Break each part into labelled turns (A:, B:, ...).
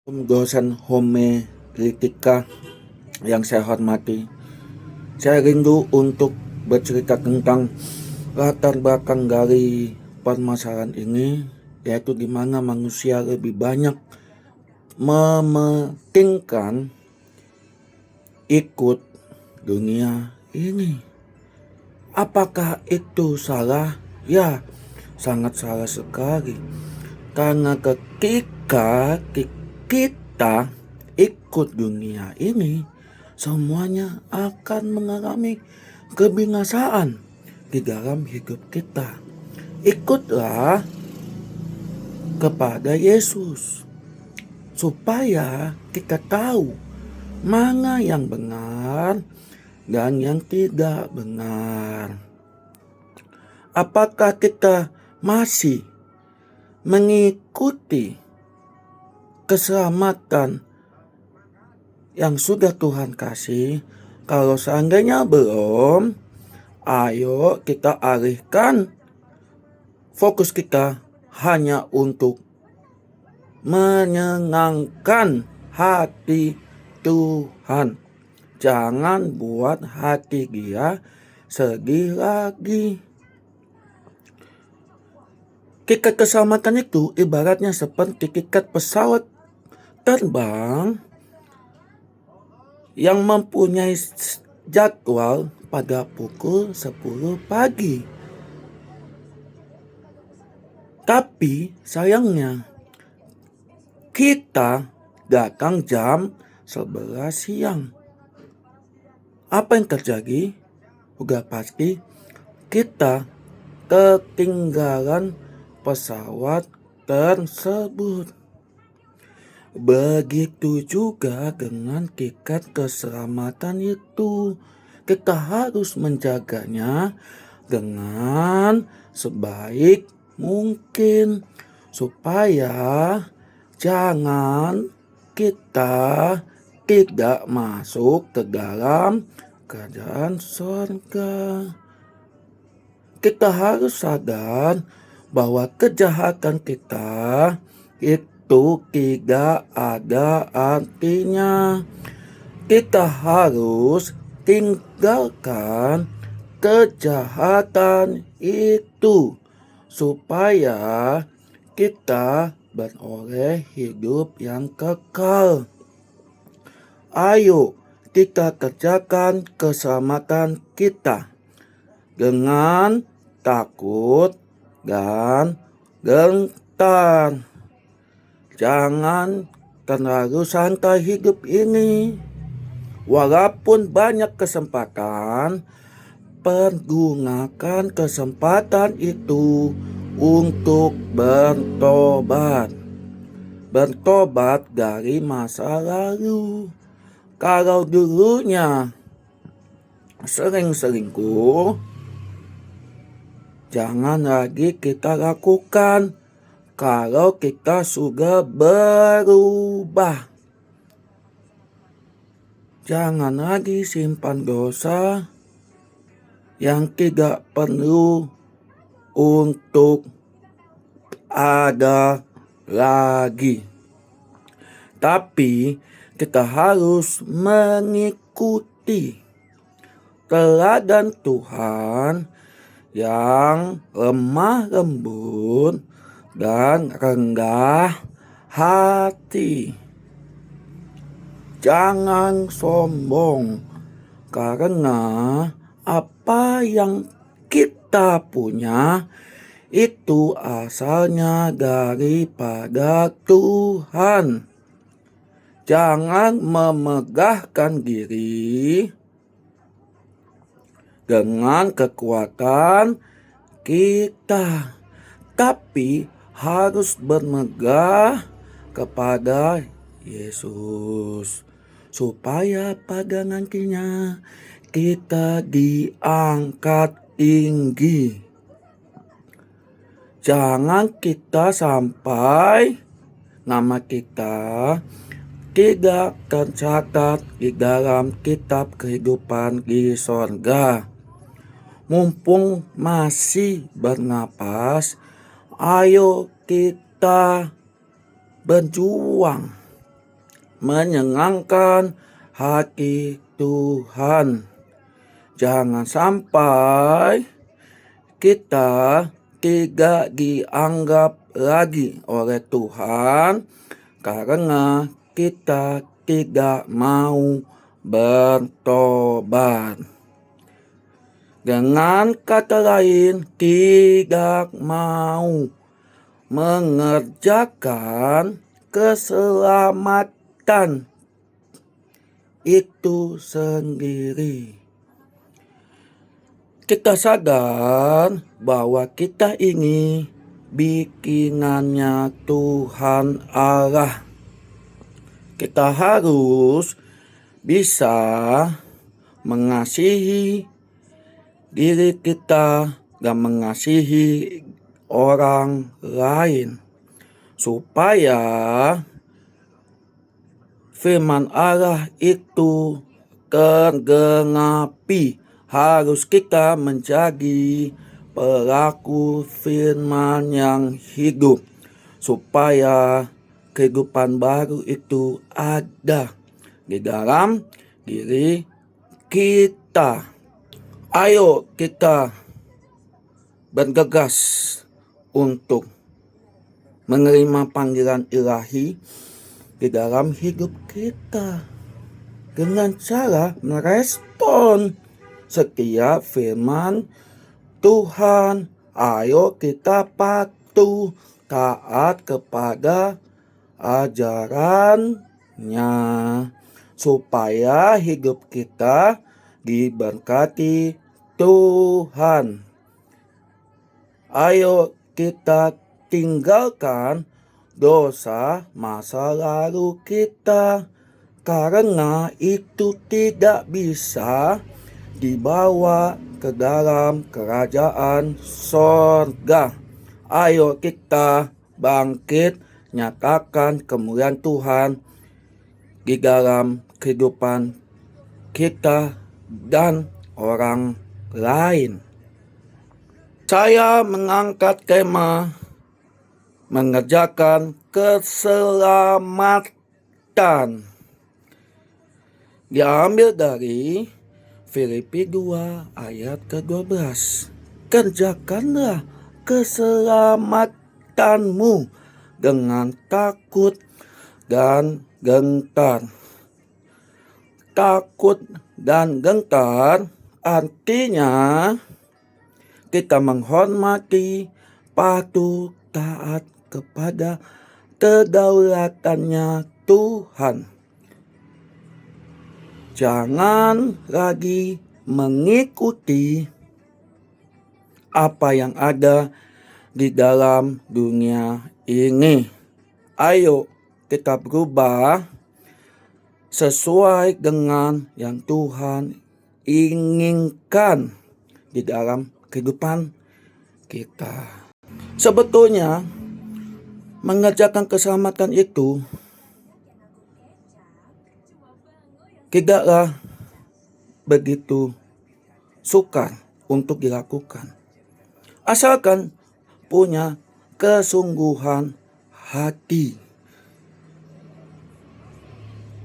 A: Dosen homiletika yang saya hormati, saya rindu untuk bercerita tentang latar belakang dari permasalahan ini, yaitu di mana manusia lebih banyak mementingkan ikut dunia ini. Apakah itu salah? Ya, sangat salah sekali. Karena ketika kita ikut dunia ini, semuanya akan mengalami kebinasaan di dalam hidup kita. Ikutlah kepada Yesus supaya kita tahu mana yang benar dan yang tidak benar. Apakah kita masih mengikuti keselamatan yang sudah Tuhan kasih? Kalau seandainya belum, ayo kita alihkan fokus kita hanya untuk menyenangkan hati Tuhan. Jangan buat hati dia sedih lagi. Tiket keselamatan itu ibaratnya seperti tiket pesawat terbang yang mempunyai jadwal pada pukul 10 pagi. Tapi sayangnya kita datang jam 11 siang. Apa yang terjadi? Udah pasti kita ketinggalan pesawat tersebut. Begitu juga dengan tiket keselamatan itu. Kita harus menjaganya dengan sebaik mungkin supaya jangan kita tidak masuk ke dalam kerajaan surga. Kita harus sadar bahwa kejahatan kita itu tidak ada artinya. Kita harus tinggalkan kejahatan itu supaya kita beroleh hidup yang kekal. Ayo kita kerjakan keselamatan kita dengan takut dan gentar. Jangan terlalu santai hidup ini. Walaupun banyak kesempatan, pergunakan kesempatan itu untuk bertobat. Bertobat dari masa lalu. Kalau dulunya sering selingkuh, jangan lagi kita lakukan. Kalau kita sudah berubah, jangan lagi simpan dosa yang tidak perlu untuk ada lagi. Tapi kita harus mengikuti teladan Tuhan yang lemah lembut dan rendah hati. Jangan sombong, karena apa yang kita punya itu asalnya daripada Tuhan. Jangan memegahkan diri dengan kekuatan kita, tapi harus bermegah kepada Yesus supaya pada nantinya kita diangkat tinggi. Jangan kita sampai nama kita tidak tercatat di dalam kitab kehidupan di sorga. Mumpung masih bernapas, ayo kita berjuang menyenangkan hati Tuhan. Jangan sampai kita tidak dianggap lagi oleh Tuhan karena kita tidak mau bertobat. Dengan kata lain, tidak mau mengerjakan keselamatan itu sendiri. Kita sadar bahwa kita ini bikinannya Tuhan Allah. Kita harus bisa mengasihi diri kita dan mengasihi orang lain, supaya firman Allah itu tergenapi. Harus kita menjadi pelaku firman yang hidup, supaya kehidupan baru itu ada di dalam diri kita. Ayo kita bergegas untuk menerima panggilan ilahi di dalam hidup kita dengan cara merespon setiap firman Tuhan. Ayo kita patuh taat kepada ajarannya, supaya hidup kita diberkati Tuhan. Ayo kita tinggalkan dosa masa lalu kita, karena itu tidak bisa dibawa ke dalam kerajaan sorga. Ayo kita bangkit, nyatakan kemuliaan Tuhan di dalam kehidupan kita dan orang lain. Saya mengangkat tema mengerjakan keselamatan. Diambil dari Filipi 2 ayat ke-12. Kerjakanlah keselamatanmu dengan takut dan gentar. Takut dan gentar artinya kita menghormati, patuh, taat kepada kedaulatannya Tuhan. Jangan lagi mengikuti apa yang ada di dalam dunia ini. Ayo kita berubah sesuai dengan yang Tuhan inginkan di dalam kehidupan kita. Sebetulnya mengerjakan keselamatan itu tidaklah begitu sukar untuk dilakukan, asalkan punya kesungguhan hati.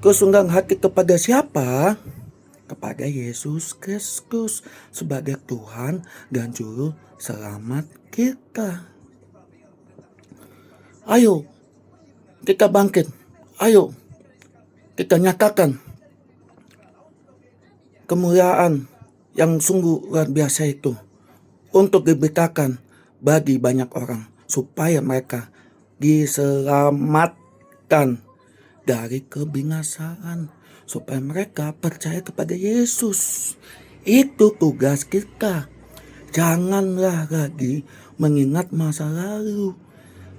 A: Kesungguhan hati kepada siapa? Kepada Yesus Kristus sebagai Tuhan dan Juru Selamat kita. Ayo kita bangkit. Ayo kita nyatakan kemuliaan yang sungguh luar biasa itu untuk diberitakan bagi banyak orang, supaya mereka diselamatkan dari kebinasaan, supaya mereka percaya kepada Yesus. Itu tugas kita. Janganlah lagi mengingat masa lalu,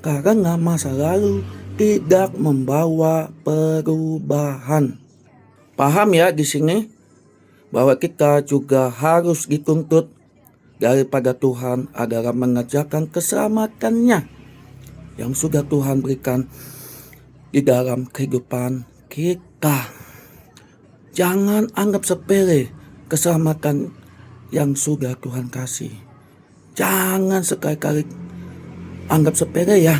A: karena masa lalu tidak membawa perubahan. Paham ya di sini bahwa kita juga harus dituntut daripada Tuhan adalah mengerjakan keselamatannya yang sudah Tuhan berikan di dalam kehidupan kita. Jangan anggap sepele keselamatan yang sudah Tuhan kasih. Jangan sekali-kali anggap sepele ya,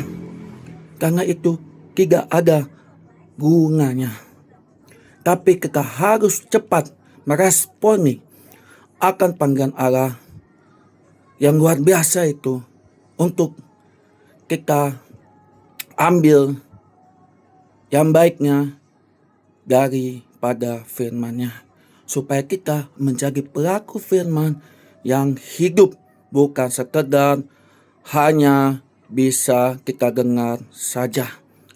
A: karena itu tidak ada gunanya. tapi kita harus cepat meresponi akan panggilan Allah yang luar biasa itu untuk kita ambil yang baiknya daripada firman-Nya, supaya kita menjadi pelaku firman yang hidup, bukan sekedar hanya bisa kita dengar saja.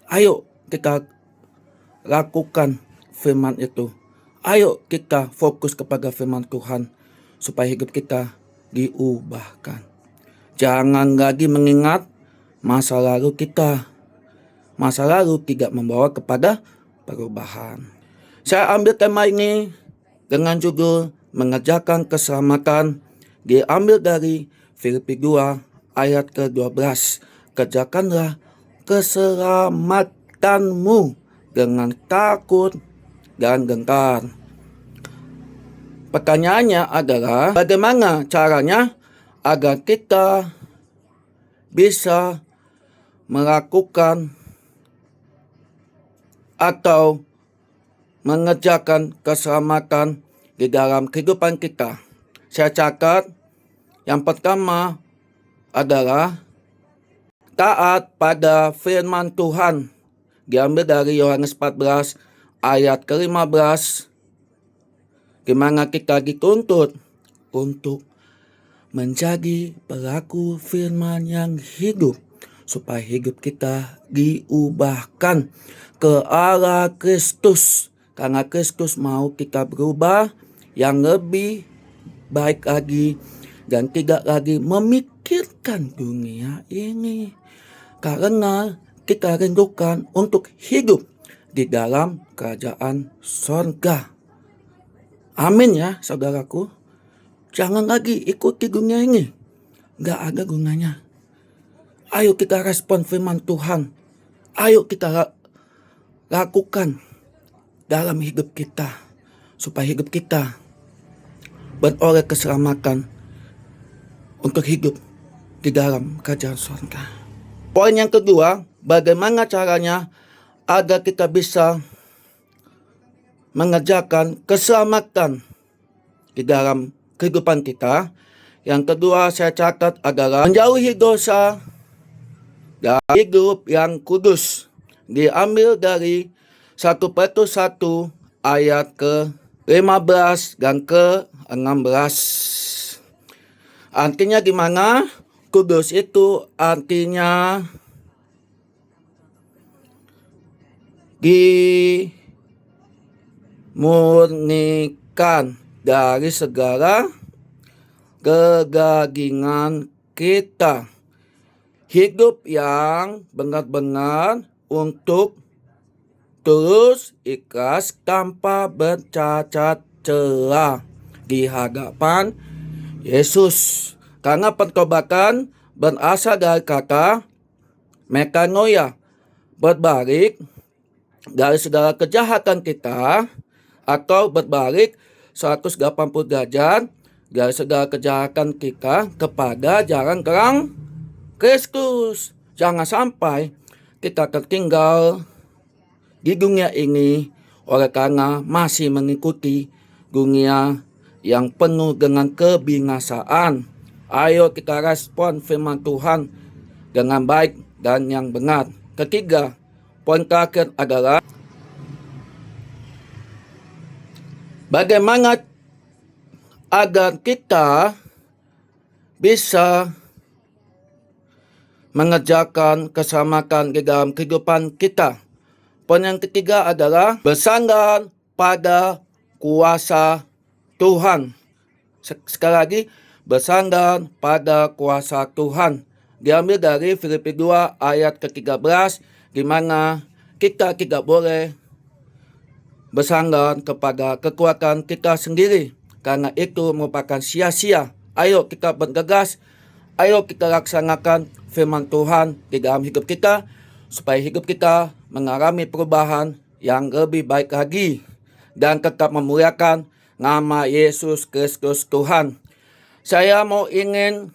A: Ayo kita lakukan firman itu. Ayo kita fokus kepada firman Tuhan supaya hidup kita diubahkan. Jangan lagi mengingat masa lalu kita. Masa lalu tidak membawa kepada perubahan. Saya ambil tema ini dengan judul mengerjakan keselamatan, diambil dari Filipi 2 ayat ke-12. Kerjakanlah keselamatanmu dengan takut dan gentar. Pertanyaannya adalah, bagaimana caranya agar kita bisa melakukan atau mengerjakan keselamatan di dalam kehidupan kita? Saya catat, yang pertama adalah taat pada firman Tuhan. Diambil dari Yohanes 14 ayat ke-15, di mana kita dituntut untuk menjadi pelaku firman yang hidup, supaya hidup kita diubahkan ke arah Kristus. Karena Kristus mau kita berubah yang lebih baik lagi, dan tidak lagi memikirkan dunia ini, karena kita rindukan untuk hidup di dalam kerajaan sorga. Amin ya saudaraku. Jangan lagi ikuti dunia ini, gak ada gunanya. Ayo kita respon firman Tuhan. Ayo kita lakukan dalam hidup kita, supaya hidup kita beroleh keselamatan untuk hidup di dalam kerajaan surga. Poin yang kedua, bagaimana caranya agar kita bisa mengerjakan keselamatan di dalam kehidupan kita. Yang kedua saya catat adalah menjauhi dosa dan hidup yang kudus. Diambil dari 1 Petrus 1 ayat ke-15 dan ke-16. Artinya gimana? Kudus itu artinya dimurnikan dari segala kegagingan kita. Hidup yang benar-benar untuk tulus, ikhlas, tanpa bercacat celah di hadapan Yesus. Karena pertobatan berasal dari kata metanoia, berbalik dari segala kejahatan kita, atau berbalik 180 derajat dari segala kejahatan kita kepada jalan terang Kristus. Jangan sampai kita tertinggal di dunia ini oleh karena masih mengikuti dunia yang penuh dengan kebinasaan. Ayo kita respon firman Tuhan dengan baik dan yang benar. Ketiga, poin terakhir adalah bagaimana agar kita bisa mengerjakan keselamatan di dalam kehidupan kita. Poin yang ketiga adalah bersandar pada kuasa Tuhan. Sekali lagi, bersandar pada kuasa Tuhan. Diambil dari Filipi 2 ayat ke-13, di mana kita tidak boleh bersandar kepada kekuatan kita sendiri, karena itu merupakan sia-sia. Ayo kita bergegas, ayo kita laksanakan firman Tuhan di dalam hidup kita, supaya hidup kita mengalami perubahan yang lebih baik lagi, dan tetap memuliakan nama Yesus Kristus Tuhan. Saya ingin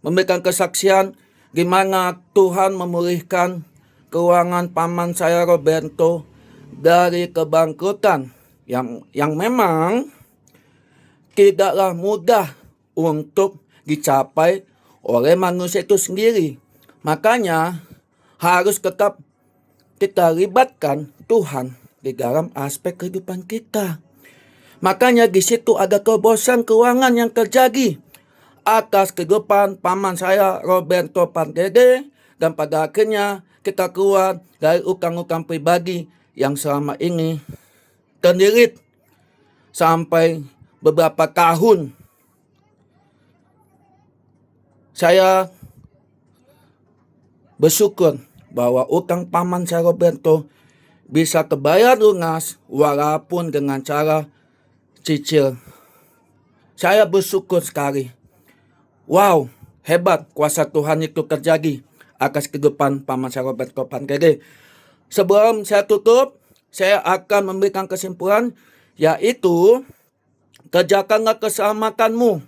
A: memberikan kesaksian di mana Tuhan memulihkan keuangan paman saya Roberto dari kebangkrutan yang memang tidaklah mudah untuk dicapai oleh manusia itu sendiri. Makanya harus tetap kita libatkan Tuhan di dalam aspek kehidupan kita. Makanya di situ ada kebosan keuangan yang terjadi atas kehidupan paman saya Roberto Pantede, dan pada akhirnya kita keluar dari utang-utang pribadi yang selama ini terlilit sampai beberapa tahun. Saya bersyukur bahwa utang paman saya Roberto bisa terbayar lunas walaupun dengan cara cicil. Saya bersyukur sekali. Wow, hebat kuasa Tuhan itu terjadi atas kehidupan paman saya Roberto Pantede. Sebelum saya tutup, saya akan memberikan kesimpulan, yaitu kerjakanlah keselamatanmu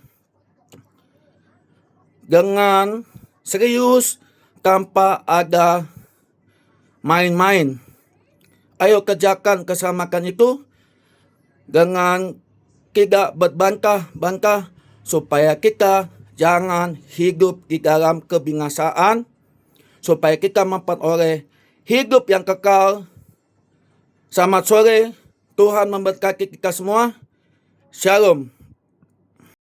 A: dengan serius tanpa ada main-main. Ayo kerjakan keselamatan itu dengan tidak berbantah-bantah supaya kita jangan hidup di dalam kebinasaan, supaya kita memperoleh hidup yang kekal. Selamat sore, Tuhan memberkati kita semua. Shalom.